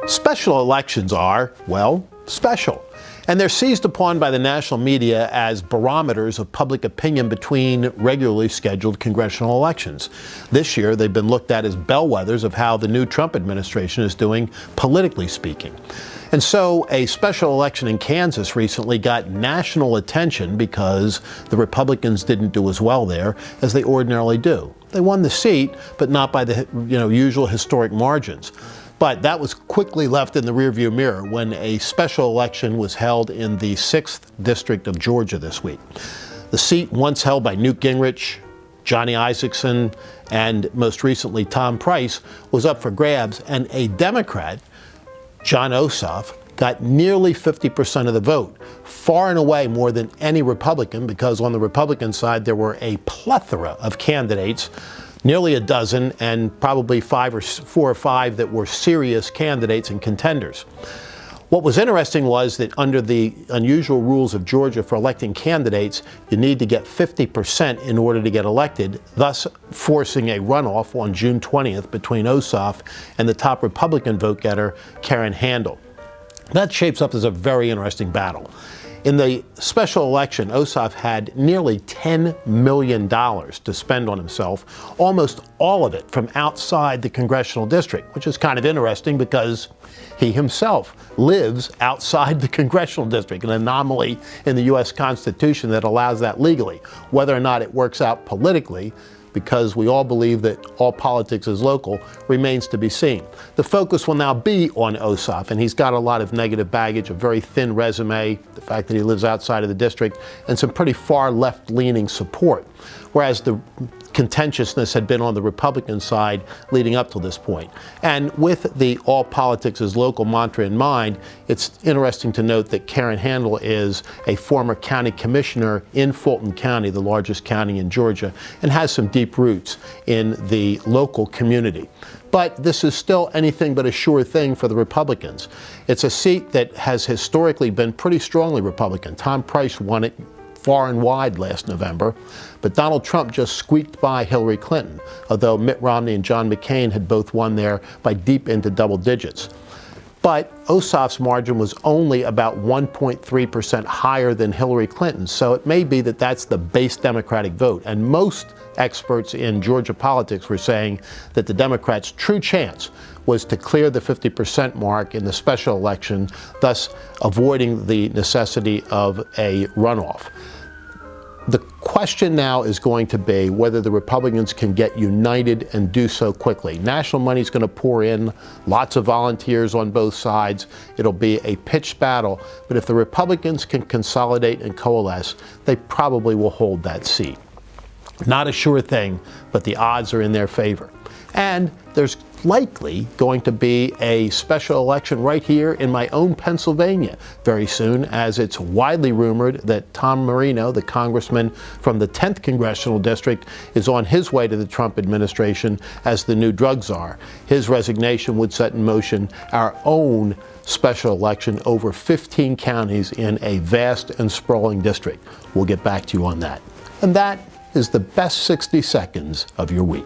Special elections are, well, special. And they're seized upon by the national media as barometers of public opinion between regularly scheduled congressional elections. This year, they've been looked at as bellwethers of how the new Trump administration is doing, politically speaking. And so a special election in Kansas recently got national attention because the Republicans didn't do as well there as they ordinarily do. They won the seat, but not by the usual historic margins. But that was quickly left in the rearview mirror when a special election was held in the 6th District of Georgia this week. The seat once held by Newt Gingrich, Johnny Isakson, and most recently Tom Price was up for grabs, and a Democrat, Jon Ossoff, got nearly 50% of the vote, far and away more than any Republican, because on the Republican side there were a plethora of candidates, nearly a dozen, and probably 4 or 5 that were serious candidates and contenders. What was interesting was that under the unusual rules of Georgia for electing candidates, you need to get 50% in order to get elected, thus forcing a runoff on June 20th between Ossoff and the top Republican vote-getter, Karen Handel. That shapes up as a very interesting battle. In the special election, Ossoff had nearly $10 million to spend on himself, almost all of it from outside the congressional district, which is kind of interesting because he himself lives outside the congressional district, an anomaly in the U.S. Constitution that allows that legally. Whether or not it works out politically, because we all believe that all politics is local, remains to be seen. The focus will now be on Ossoff, and he's got a lot of negative baggage, a very thin resume, the fact that he lives outside of the district, and some pretty far left-leaning support, whereas the contentiousness had been on the Republican side leading up to this point. And with the all politics is local mantra in mind, it's interesting to note that Karen Handel is a former county commissioner in Fulton County, the largest county in Georgia, and has some deep roots in the local community. But this is still anything but a sure thing for the Republicans. It's a seat that has historically been pretty strongly Republican. Tom Price won it far and wide last November, but Donald Trump just squeaked by Hillary Clinton, although Mitt Romney and John McCain had both won there by deep into double digits. But Ossoff's margin was only about 1.3% higher than Hillary Clinton's, so it may be that that's the base Democratic vote. And most experts in Georgia politics were saying that the Democrats' true chance was to clear the 50% mark in the special election, thus avoiding the necessity of a runoff. The question now is going to be whether the Republicans can get united and do so quickly. National money is going to pour in, lots of volunteers on both sides. It'll be a pitched battle, but if the Republicans can consolidate and coalesce, they probably will hold that seat. Not a sure thing, but the odds are in their favor. And there's likely going to be a special election right here in my own Pennsylvania very soon, as it's widely rumored that Tom Marino, the congressman from the 10th Congressional District, is on his way to the Trump administration as the new drug czar. His resignation would set in motion our own special election over 15 counties in a vast and sprawling district. We'll get back to you on that. And that is the best 60 seconds of your week.